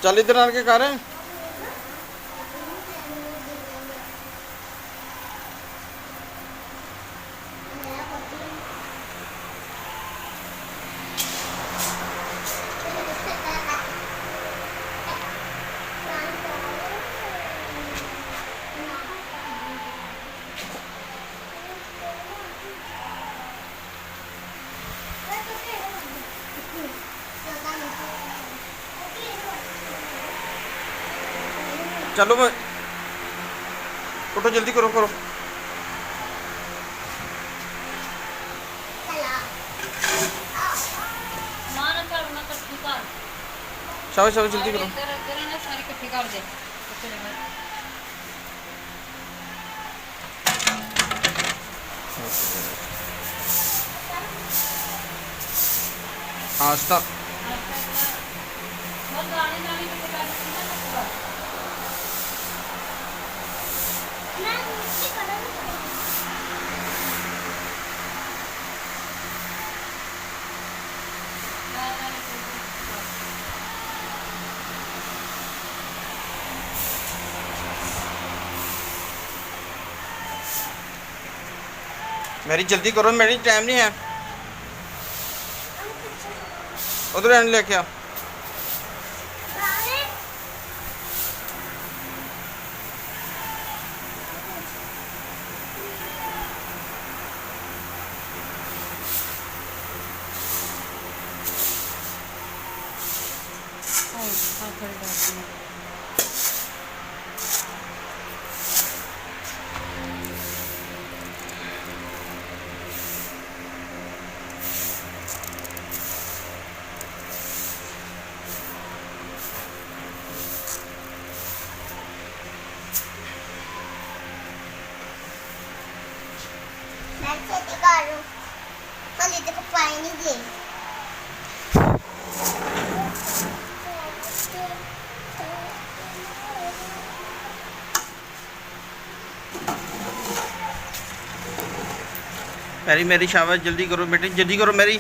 चल इधर आन के कर। चलो मैं उठो, जल्दी करो करो। शाबाश शाबाश, जल्दी करो। आस्था मेरी जल्दी करो, मेरी टाइम नहीं है। उधर एंड लेके आ। मेरी मेरी शाबाश, जल्दी करो बेटे, जल्दी करो मेरी।